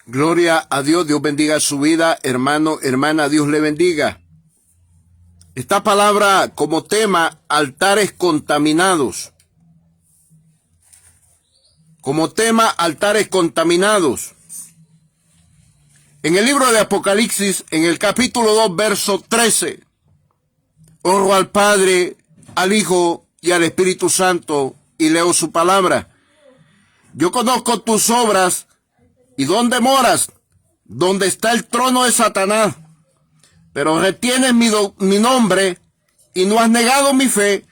Gloria a Dios, Dios bendiga su vida, hermano, hermana, Dios le bendiga. Esta palabra como tema, altares contaminados. Como tema, altares contaminados. En el libro de Apocalipsis, en el capítulo 2, verso 13, oro al Padre, al Hijo y al Espíritu Santo, y leo su palabra. Yo conozco tus obras, y dónde moras, donde está el trono de Satanás, pero retienes mi nombre, y no has negado mi fe,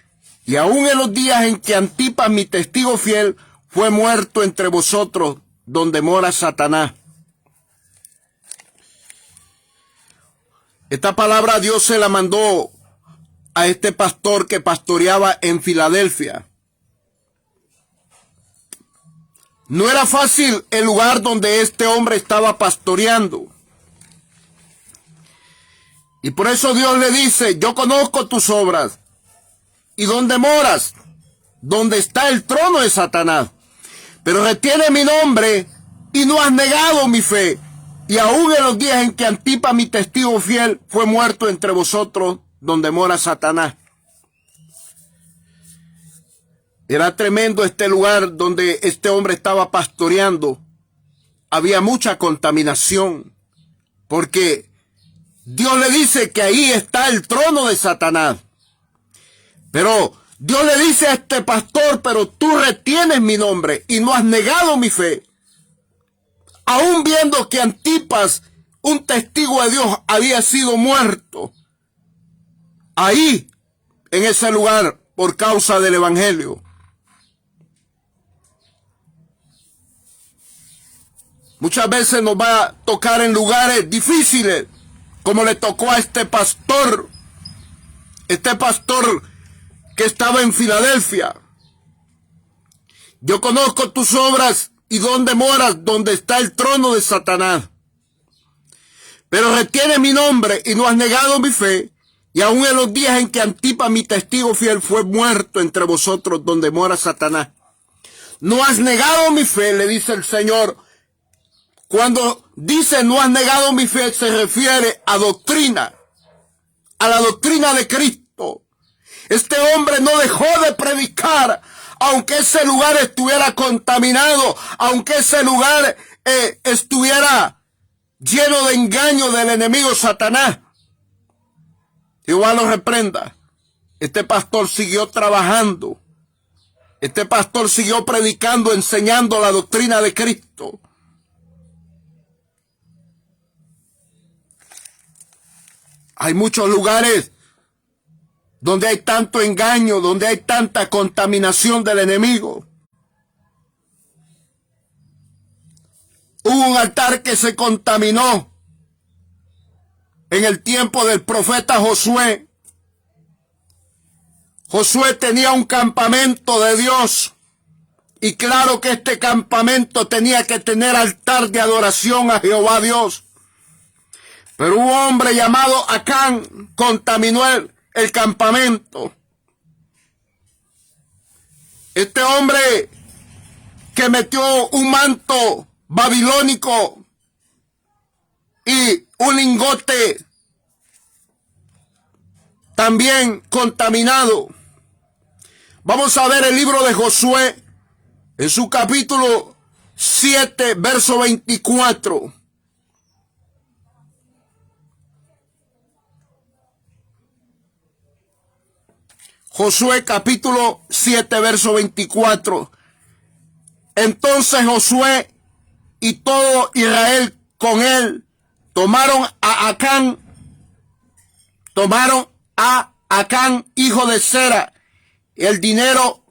y aun en los días en que Antipas, mi testigo fiel, fue muerto entre vosotros, donde mora Satanás. Esta palabra Dios se la mandó a este pastor que pastoreaba en Filadelfia. No era fácil el lugar donde este hombre estaba pastoreando. Y por eso Dios le dice, yo conozco tus obras. ¿Y dónde moras? Donde está el trono de Satanás. Pero retiene mi nombre y no has negado mi fe. Y aún en los días en que Antipas, mi testigo fiel, fue muerto entre vosotros, donde mora Satanás. Era tremendo este lugar donde este hombre estaba pastoreando. Había mucha contaminación, porque Dios le dice que ahí está el trono de Satanás. Pero Dios le dice a este pastor, pero tú retienes mi nombre y no has negado mi fe. Aún viendo que Antipas, un testigo de Dios, había sido muerto. Ahí, en ese lugar, por causa del evangelio. Muchas veces nos va a tocar en lugares difíciles, como le tocó a este pastor que estaba en Filadelfia. Yo conozco tus obras y dónde moras, donde está el trono de Satanás. Pero retienes mi nombre y no has negado mi fe, y aun en los días en que Antipas, mi testigo fiel, fue muerto entre vosotros, donde mora Satanás. No has negado mi fe, le dice el Señor. Cuando dice no has negado mi fe, se refiere a doctrina, a la doctrina de Cristo. Este hombre no dejó de predicar, aunque ese lugar estuviera contaminado, aunque ese lugar estuviera lleno de engaño del enemigo Satanás. Jehová lo reprenda. Este pastor siguió trabajando. Este pastor siguió predicando, enseñando la doctrina de Cristo. Hay muchos lugares donde hay tanto engaño, donde hay tanta contaminación del enemigo. Hubo un altar que se contaminó en el tiempo del profeta Josué. Josué tenía un campamento de Dios, y claro que este campamento tenía que tener altar de adoración a Jehová Dios. Pero un hombre llamado Acán contaminó el campamento. Este hombre que metió un manto babilónico y un lingote también contaminado. Vamos a ver el libro de Josué en su capítulo 7, verso 24. Josué capítulo 7, verso 24. Entonces Josué y todo Israel con él tomaron a Acán, hijo de Zera, el dinero,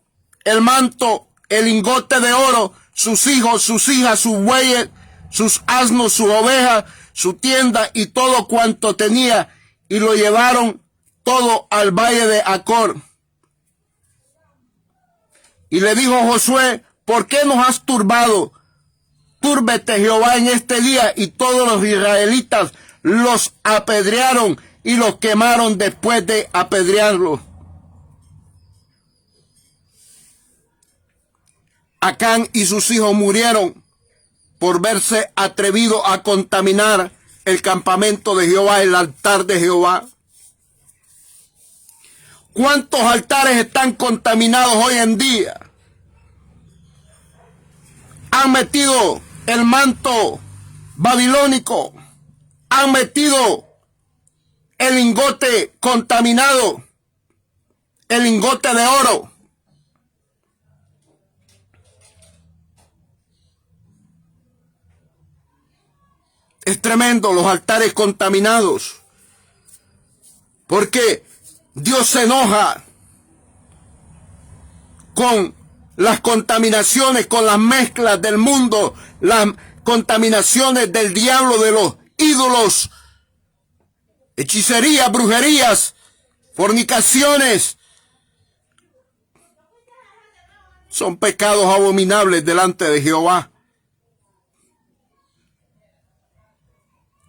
el manto, el lingote de oro, sus hijos, sus hijas, sus bueyes, sus asnos, sus ovejas, su tienda y todo cuanto tenía, y lo llevaron todo al valle de Acor. Y le dijo Josué, ¿por qué nos has turbado? Túrbete Jehová en este día. Y todos los israelitas los apedrearon y los quemaron después de apedrearlos. Acán y sus hijos murieron por verse atrevido a contaminar el campamento de Jehová, el altar de Jehová. ¿Cuántos altares están contaminados hoy en día? Han metido el manto babilónico, han metido el lingote contaminado, el lingote de oro. Es tremendo los altares contaminados, porque Dios se enoja con las contaminaciones, con las mezclas del mundo, las contaminaciones del diablo, de los ídolos, hechicerías, brujerías, fornicaciones. Son pecados abominables delante de Jehová.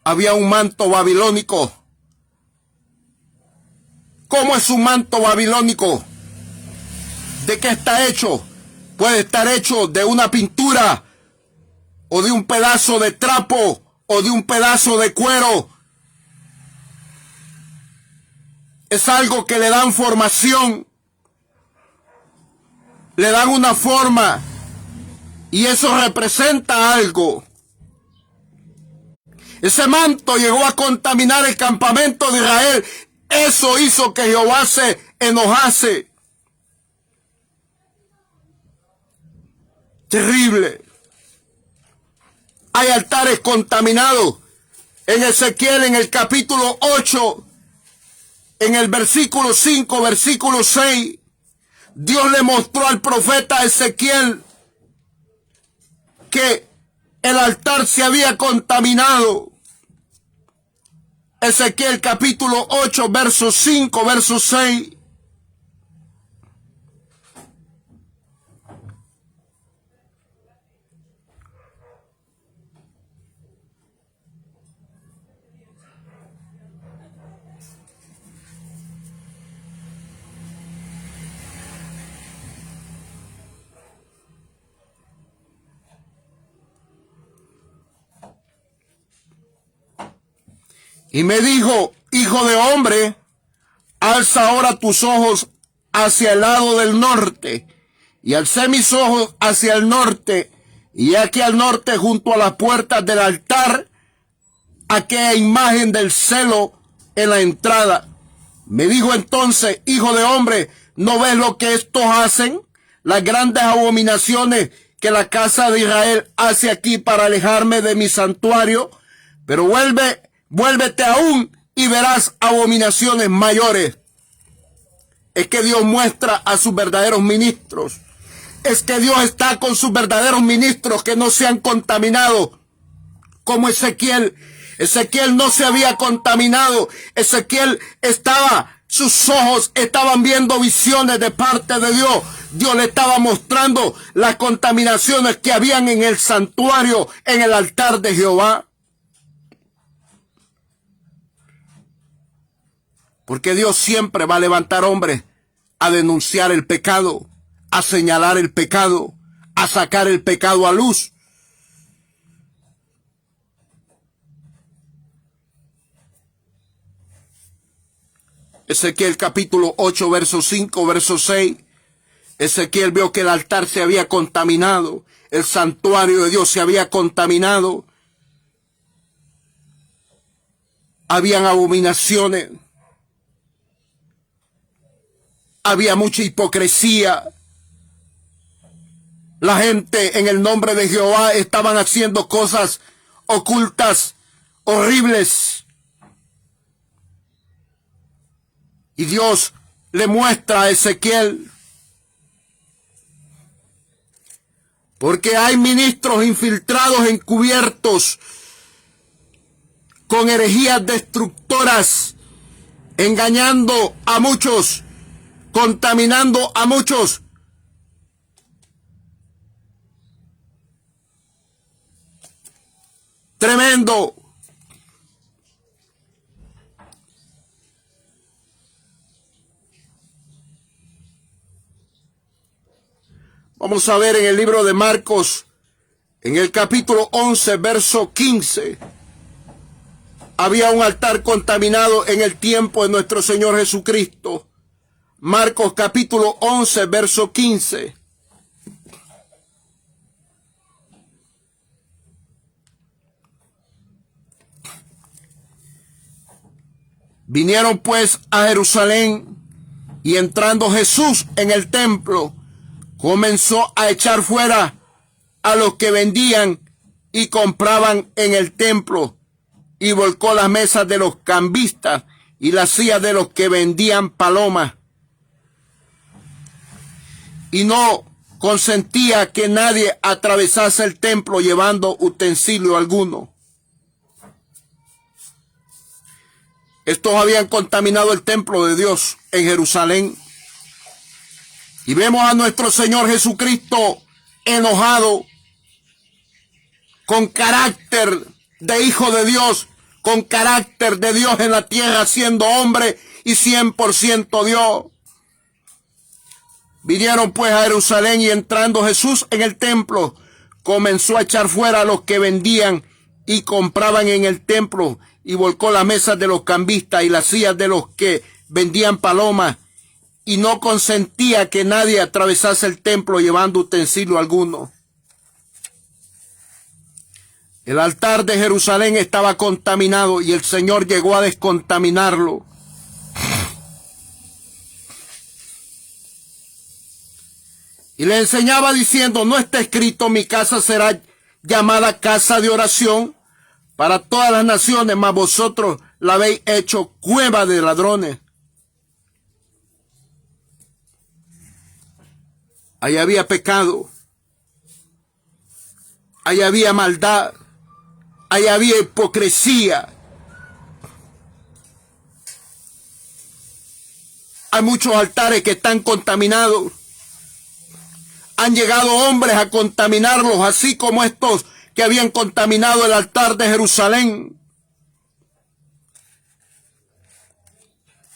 Había un manto babilónico. ¿Cómo es un manto babilónico? ¿De qué está hecho? Puede estar hecho de una pintura, o de un pedazo de trapo, o de un pedazo de cuero. Es algo que le dan formación, le dan una forma, y eso representa algo. Ese manto llegó a contaminar el campamento de Israel. Eso hizo que Jehová se enojase. Terrible. Hay altares contaminados. En Ezequiel, en el capítulo 8, en el versículo 5, versículo 6, Dios le mostró al profeta Ezequiel que el altar se había contaminado. Ezequiel capítulo 8, verso 5, verso 6. Y me dijo: hijo de hombre, alza ahora tus ojos hacia el lado del norte. Y alcé mis ojos hacia el norte, y aquí al norte, junto a las puertas del altar, aquella imagen del celo en la entrada. Me dijo entonces: hijo de hombre, ¿no ves lo que estos hacen? Las grandes abominaciones que la casa de Israel hace aquí para alejarme de mi santuario. Pero vuélvete aún y verás abominaciones mayores. Es que Dios muestra a sus verdaderos ministros. Es que Dios está con sus verdaderos ministros que no se han contaminado. Como Ezequiel. Ezequiel no se había contaminado. Ezequiel sus ojos estaban viendo visiones de parte de Dios. Dios le estaba mostrando las contaminaciones que habían en el santuario, en el altar de Jehová. Porque Dios siempre va a levantar hombres a denunciar el pecado, a señalar el pecado, a sacar el pecado a luz. Ezequiel capítulo 8, verso 5, verso 6. Ezequiel vio que el altar se había contaminado, el santuario de Dios se había contaminado. Habían abominaciones. Había mucha hipocresía. La gente en el nombre de Jehová estaban haciendo cosas ocultas, horribles. Y Dios le muestra a Ezequiel. Porque hay ministros infiltrados, encubiertos, con herejías destructoras, engañando a muchos, contaminando a muchos. Tremendo. Vamos a ver en el libro de Marcos, En el capítulo 11, verso 15, había un altar contaminado en el tiempo de nuestro Señor Jesucristo. Marcos capítulo 11, verso 15. Vinieron pues a Jerusalén, y entrando Jesús en el templo, comenzó a echar fuera a los que vendían y compraban en el templo, y volcó las mesas de los cambistas y las sillas de los que vendían palomas, y no consentía que nadie atravesase el templo llevando utensilio alguno. Estos habían contaminado el templo de Dios en Jerusalén. Y vemos a nuestro Señor Jesucristo enojado, con carácter de Hijo de Dios, con carácter de Dios en la tierra, siendo hombre y 100% Dios. Vinieron pues a Jerusalén, y entrando Jesús en el templo, comenzó a echar fuera a los que vendían y compraban en el templo, y volcó las mesas de los cambistas y las sillas de los que vendían palomas, y no consentía que nadie atravesase el templo llevando utensilio alguno. El altar de Jerusalén estaba contaminado, y el Señor llegó a descontaminarlo. Y le enseñaba diciendo: ¿no está escrito, mi casa será llamada casa de oración para todas las naciones, mas vosotros la habéis hecho cueva de ladrones? Ahí había pecado, ahí había maldad, ahí había hipocresía. Hay muchos altares que están contaminados. Han llegado hombres a contaminarlos, así como estos que habían contaminado el altar de Jerusalén.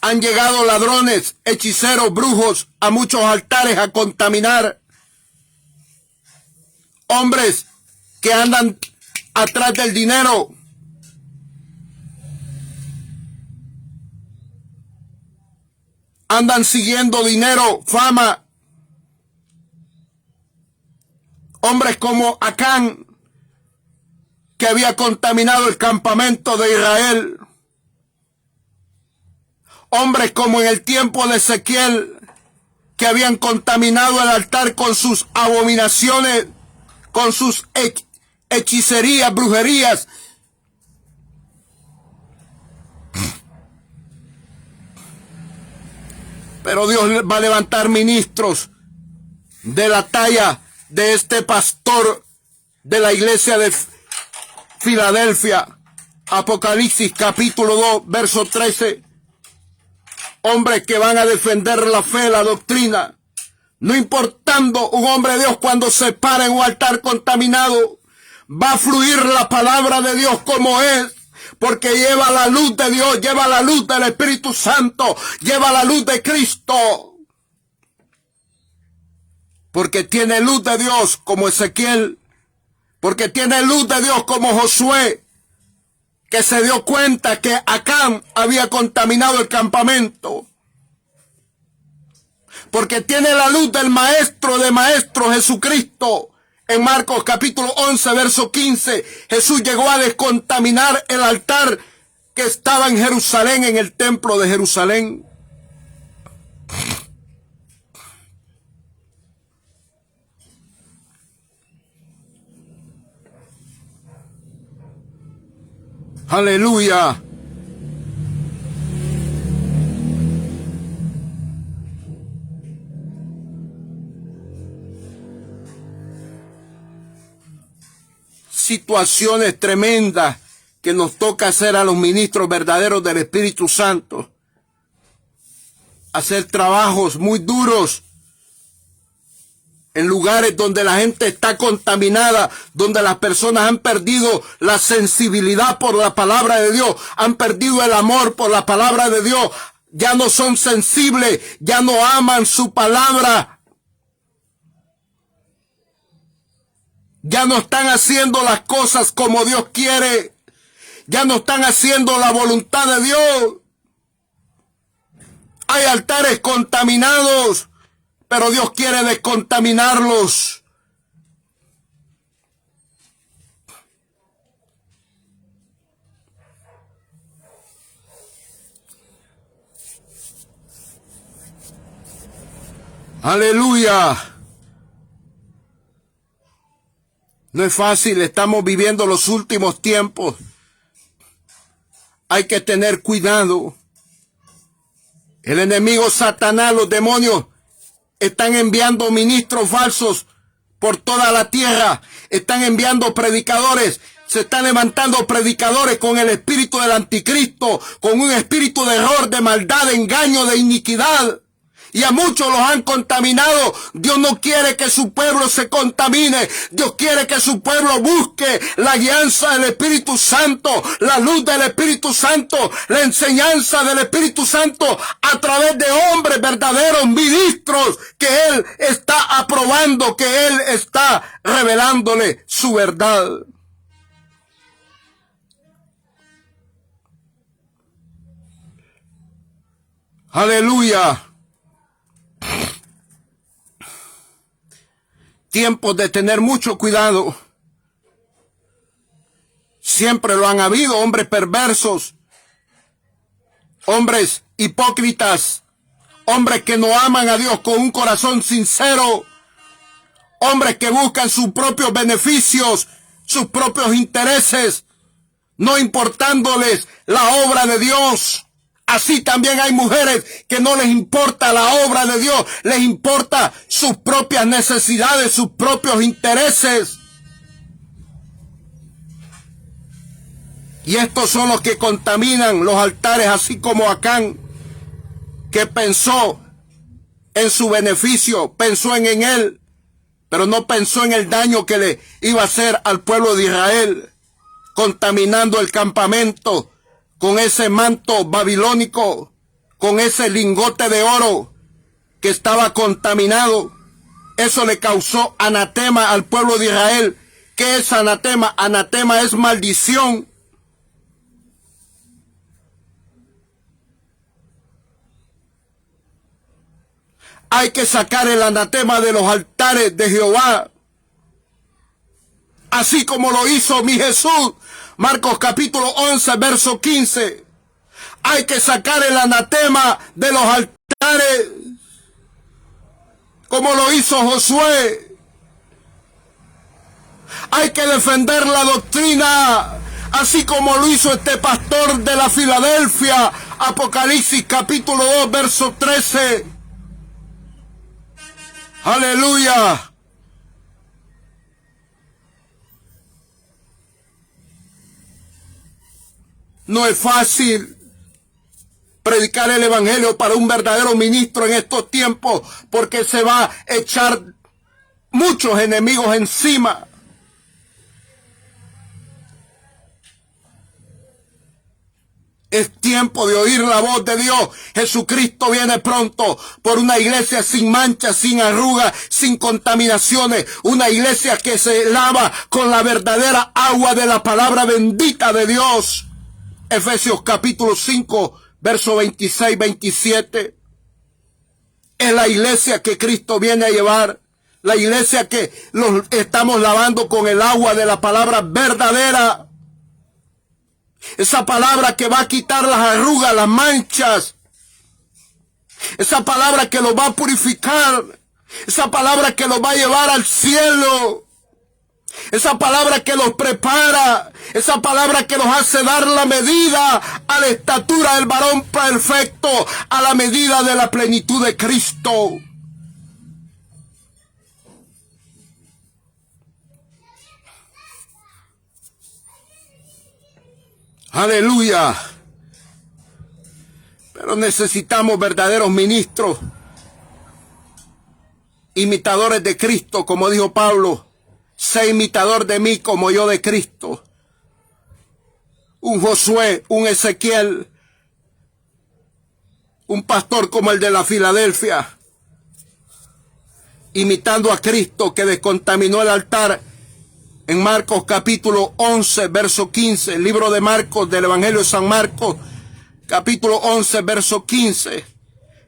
Han llegado ladrones, hechiceros, brujos a muchos altares a contaminar. Hombres que andan atrás del dinero. Andan siguiendo dinero, fama. Hombres como Acán, que había contaminado el campamento de Israel. Hombres como en el tiempo de Ezequiel, que habían contaminado el altar con sus abominaciones, con sus hechicerías, brujerías. Pero Dios va a levantar ministros de la talla de este pastor de la iglesia de Filadelfia. Apocalipsis capítulo 2, verso 13. Hombres que van a defender la fe, la doctrina. No importando un hombre de Dios cuando se para en un altar contaminado, va a fluir la palabra de Dios como es. Porque lleva la luz de Dios, lleva la luz del Espíritu Santo, lleva la luz de Cristo. Porque tiene luz de Dios como Ezequiel, porque tiene luz de Dios como Josué, que se dio cuenta que Acán había contaminado el campamento. Porque tiene la luz del Maestro de Maestros, Jesucristo. En Marcos capítulo 11, verso 15, Jesús llegó a descontaminar el altar que estaba en Jerusalén, en el templo de Jerusalén. Aleluya. Situaciones tremendas que nos toca hacer a los ministros verdaderos del Espíritu Santo. Hacer trabajos muy duros en lugares donde la gente está contaminada, donde las personas han perdido la sensibilidad por la palabra de Dios, han perdido el amor por la palabra de Dios, ya no son sensibles, ya no aman su palabra. Ya no están haciendo las cosas como Dios quiere. Ya no están haciendo la voluntad de Dios. Hay altares contaminados, pero Dios quiere descontaminarlos. Aleluya. No es fácil, estamos viviendo los últimos tiempos. Hay que tener cuidado. El enemigo Satanás, los demonios, están enviando ministros falsos por toda la tierra. Están enviando predicadores. Se están levantando predicadores con el espíritu del anticristo, con un espíritu de error, de maldad, de engaño, de iniquidad. Y a muchos los han contaminado. Dios no quiere que su pueblo se contamine. Dios quiere que su pueblo busque la guianza del Espíritu Santo, la luz del Espíritu Santo, la enseñanza del Espíritu Santo a través de hombres verdaderos, ministros, que Él está aprobando, que Él está revelándole su verdad. Aleluya. Tiempos de tener mucho cuidado. Siempre lo han habido, hombres perversos, hombres hipócritas, hombres que no aman a Dios con un corazón sincero, hombres que buscan sus propios beneficios, sus propios intereses, no importándoles la obra de Dios. Así también hay mujeres que no les importa la obra de Dios, les importa sus propias necesidades, sus propios intereses. Y estos son los que contaminan los altares, así como Acán, que pensó en su beneficio, pensó en él, pero no pensó en el daño que le iba a hacer al pueblo de Israel, contaminando el campamento con ese manto babilónico, con ese lingote de oro que estaba contaminado. Eso le causó anatema al pueblo de Israel. ¿Qué es anatema? Anatema es maldición. Hay que sacar el anatema de los altares de Jehová, así como lo hizo mi Jesús. Marcos capítulo 11, verso 15. Hay que sacar el anatema de los altares, como lo hizo Josué. Hay que defender la doctrina, así como lo hizo este pastor de la Filadelfia. Apocalipsis capítulo 2, verso 13. Aleluya. No es fácil predicar el evangelio para un verdadero ministro en estos tiempos, porque se va a echar muchos enemigos encima. Es tiempo de oír la voz de Dios. Jesucristo viene pronto por una iglesia sin manchas, sin arrugas, sin contaminaciones. Una iglesia que se lava con la verdadera agua de la palabra bendita de Dios. Efesios capítulo 5, verso 26-27. Es la iglesia que Cristo viene a llevar. La iglesia que los estamos lavando con el agua de la palabra verdadera. Esa palabra que va a quitar las arrugas, las manchas. Esa palabra que los va a purificar. Esa palabra que los va a llevar al cielo. Esa palabra que los prepara. Esa palabra que los hace dar la medida a la estatura del varón perfecto, a la medida de la plenitud de Cristo. Aleluya. Pero necesitamos verdaderos ministros, imitadores de Cristo, como dijo Pablo. Sé imitador de mí como yo de Cristo. Un Josué, un Ezequiel, un pastor como el de la Filadelfia, imitando a Cristo que descontaminó el altar En Marcos capítulo 11, verso 15, el libro de Marcos del Evangelio de San Marcos, capítulo 11, verso 15,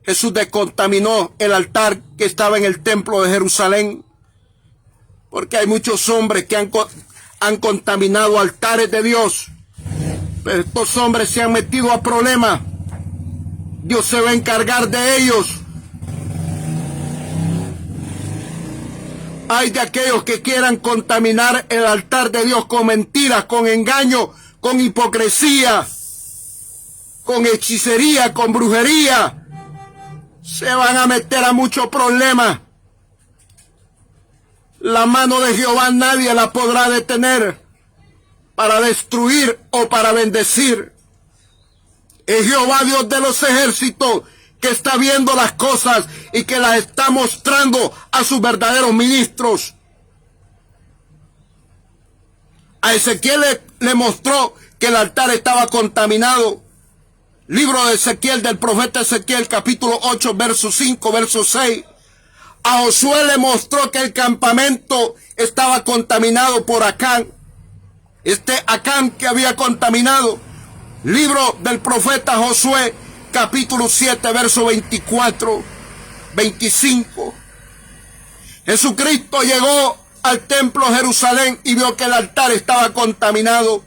Jesús descontaminó el altar que estaba en el templo de Jerusalén, porque hay muchos hombres que han contaminado altares de Dios, pero estos hombres se han metido a problemas. Dios se va a encargar de ellos. Hay de aquellos que quieran contaminar el altar de Dios con mentiras, con engaño, con hipocresía, con hechicería, con brujería. Se van a meter a muchos problemas. La mano de Jehová nadie la podrá detener para destruir o para bendecir. Es Jehová Dios de los ejércitos que está viendo las cosas y que las está mostrando a sus verdaderos ministros. A Ezequiel le mostró que el altar estaba contaminado. Libro de Ezequiel, del profeta Ezequiel, capítulo 8, verso 5, verso 6. A Josué le mostró que el campamento estaba contaminado por Acán. Acán que había contaminado. Libro del profeta Josué, capítulo 7, verso 24, 25. Jesucristo llegó al templo de Jerusalén y vio que el altar estaba contaminado.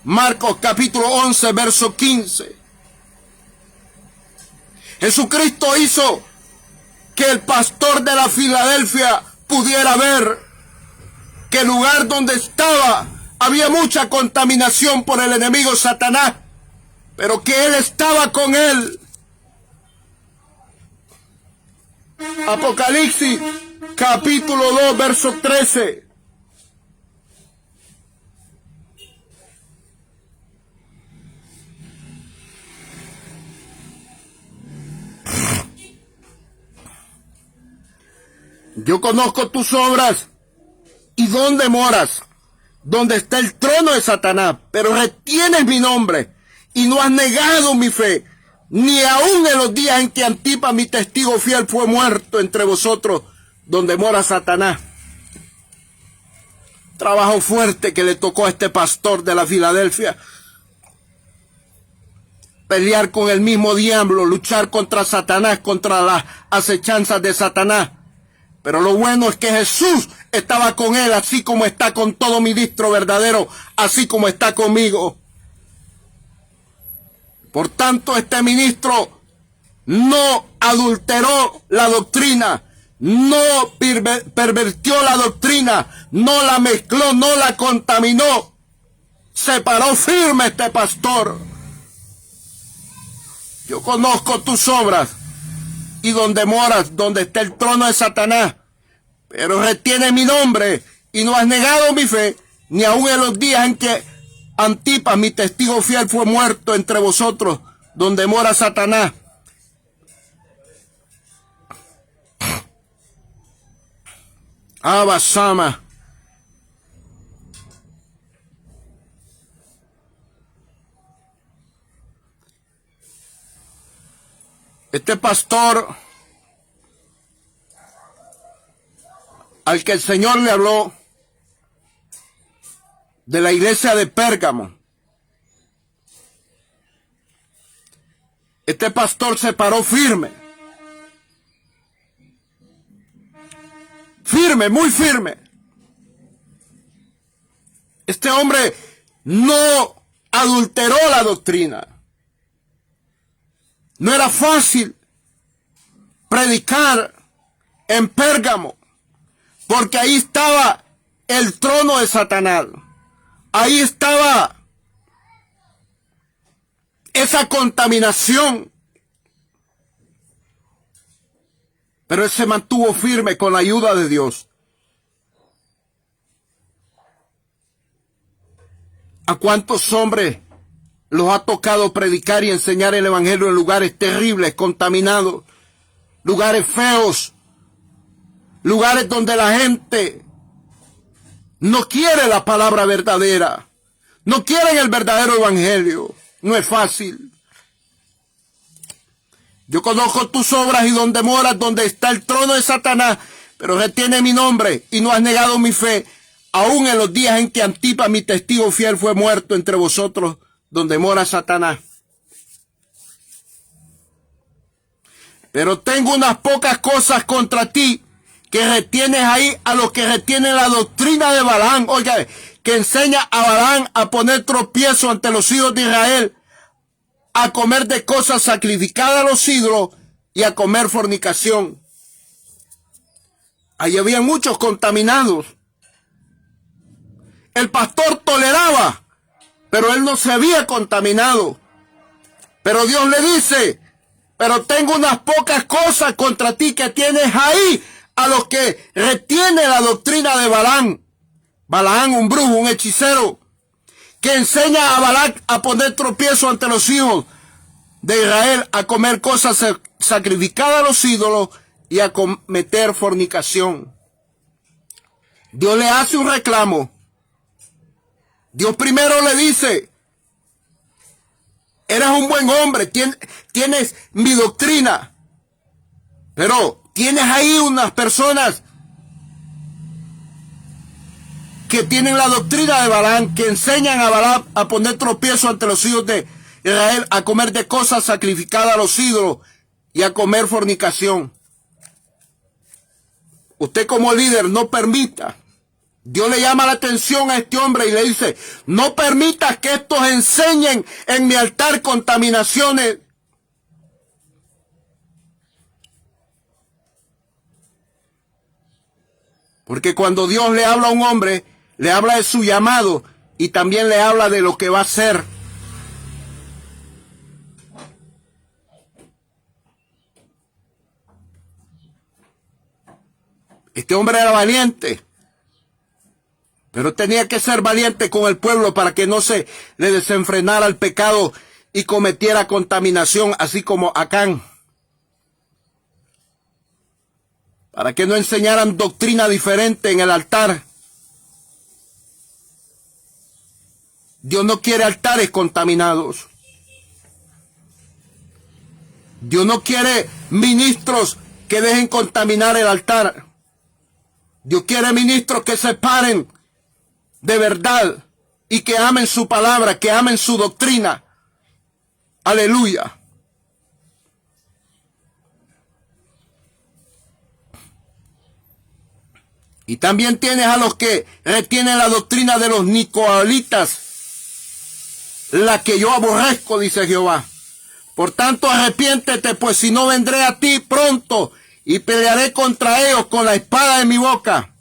Marcos capítulo 11, verso 15. Jesucristo hizo que el pastor de la Filadelfia pudiera ver que el lugar donde estaba había mucha contaminación por el enemigo Satanás, pero que él estaba con él. Apocalipsis capítulo 2, verso 13. Yo conozco tus obras y dónde moras, donde está el trono de Satanás, pero retienes mi nombre y no has negado mi fe, ni aun en los días en que Antipas, mi testigo fiel, fue muerto entre vosotros, donde mora Satanás. Trabajo fuerte que le tocó a este pastor de la Filadelfia. Pelear con el mismo diablo, luchar contra Satanás, contra las acechanzas de Satanás. Pero lo bueno es que Jesús estaba con él, así como está con todo ministro verdadero, así como está conmigo. Por tanto, este ministro no adulteró la doctrina, no pervertió la doctrina, no la mezcló, no la contaminó. Se paró firme este pastor. Yo conozco tus obras y donde moras, donde está el trono de Satanás, pero retiene mi nombre y no has negado mi fe, ni aun en los días en que Antipas, mi testigo fiel, fue muerto entre vosotros, donde mora Satanás. Abasama. Este pastor al que el Señor le habló de la iglesia de Pérgamo, este pastor se paró firme, muy firme. Este hombre no adulteró la doctrina. No era fácil predicar en Pérgamo, porque ahí estaba el trono de Satanás. Ahí estaba esa contaminación. Pero él se mantuvo firme con la ayuda de Dios. ¿A cuántos hombres los ha tocado predicar y enseñar el evangelio en lugares terribles, contaminados, lugares feos, lugares donde la gente no quiere la palabra verdadera, no quieren el verdadero evangelio? No es fácil. Yo conozco tus obras y donde moras, donde está el trono de Satanás, pero retiene mi nombre y no has negado mi fe, aún en los días en que Antipas, mi testigo fiel, fue muerto entre vosotros, donde mora Satanás. Pero tengo unas pocas cosas contra ti, que retienes ahí a los que retienen la doctrina de Balaam, oiga, que enseña a Balaam a poner tropiezo ante los hijos de Israel, a comer de cosas sacrificadas a los ídolos y a comer fornicación. Ahí había muchos contaminados. El pastor toleraba, pero él no se había contaminado. Pero Dios le dice, pero tengo unas pocas cosas contra ti, que tienes ahí a los que retiene la doctrina de Balaam. Balaam, un brujo, un hechicero, que enseña a Balac a poner tropiezo ante los hijos de Israel, a comer cosas sacrificadas a los ídolos y a cometer fornicación. Dios le hace un reclamo. Dios primero le dice, eres un buen hombre, tienes mi doctrina, pero tienes ahí unas personas que tienen la doctrina de Balaam, que enseñan a Balaam a poner tropiezo ante los hijos de Israel, a comer de cosas sacrificadas a los ídolos y a comer fornicación. Usted como líder no permita. Dios le llama la atención a este hombre y le dice, no permitas que estos enseñen en mi altar contaminaciones. Porque cuando Dios le habla a un hombre, le habla de su llamado y también le habla de lo que va a hacer. Este hombre era valiente, pero tenía que ser valiente con el pueblo para que no se le desenfrenara el pecado y cometiera contaminación, así como Acán. Para que no enseñaran doctrina diferente en el altar. Dios no quiere altares contaminados. Dios no quiere ministros que dejen contaminar el altar. Dios quiere ministros que se paren de verdad y que amen su palabra, que amen su doctrina. Aleluya. Y también tienes a los que retienen la doctrina de los nicolaítas, la que yo aborrezco, dice Jehová. Por tanto, arrepiéntete, pues si no vendré a ti pronto y pelearé contra ellos con la espada de mi boca.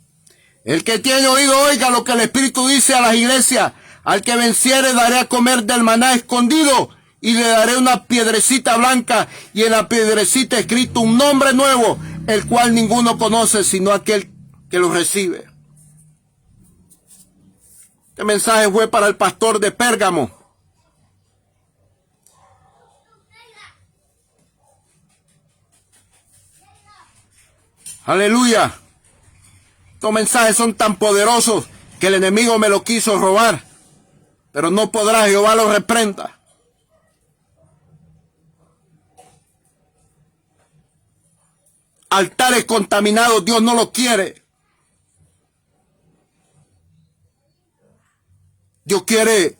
El que tiene oído, oiga lo que el Espíritu dice a las iglesias. Al que venciere daré a comer del maná escondido y le daré una piedrecita blanca y en la piedrecita escrito un nombre nuevo, el cual ninguno conoce sino aquel que lo recibe. Este mensaje fue para el pastor de Pérgamo. Aleluya. Estos mensajes son tan poderosos que el enemigo me lo quiso robar, pero no podrá, Jehová lo reprenda. Altares contaminados, Dios no los quiere. Dios quiere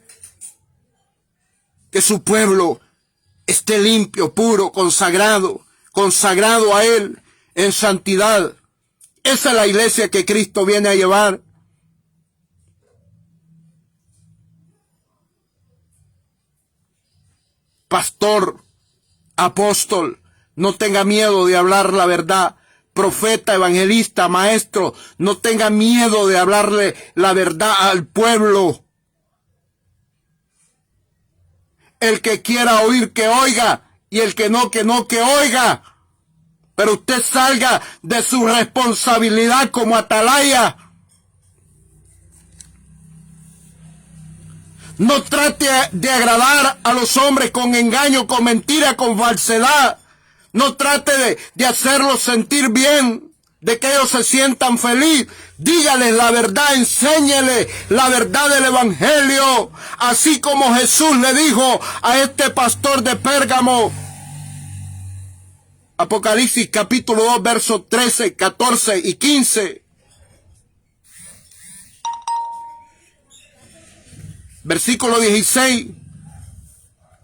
que su pueblo esté limpio, puro, consagrado a Él en santidad. Esa es la iglesia que Cristo viene a llevar. Pastor, apóstol, no tenga miedo de hablar la verdad. Profeta, evangelista, maestro, no tenga miedo de hablarle la verdad al pueblo. El que quiera oír, que oiga, y el que no, que oiga. Pero usted salga de su responsabilidad como atalaya. No trate de agradar a los hombres con engaño, con mentira, con falsedad. No trate de hacerlos sentir bien, de que ellos se sientan felices. Dígales la verdad, enséñele la verdad del evangelio. Así como Jesús le dijo a este pastor de Pérgamo. Apocalipsis capítulo 2, versos 13, 14 y 15. versículo 16.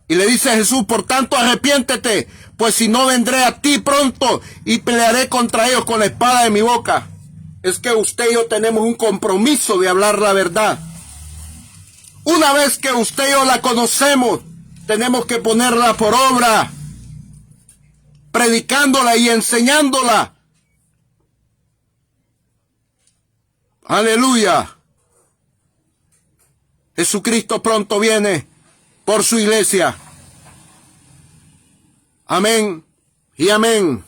Y le dice Jesús, por tanto arrepiéntete, pues si no vendré a ti pronto y pelearé contra ellos con la espada de mi boca. Es que usted y yo tenemos un compromiso de hablar la verdad. Una vez que usted y yo la conocemos, tenemos que ponerla por obra, predicándola y enseñándola. Aleluya. Jesucristo pronto viene por su iglesia. Amén y amén.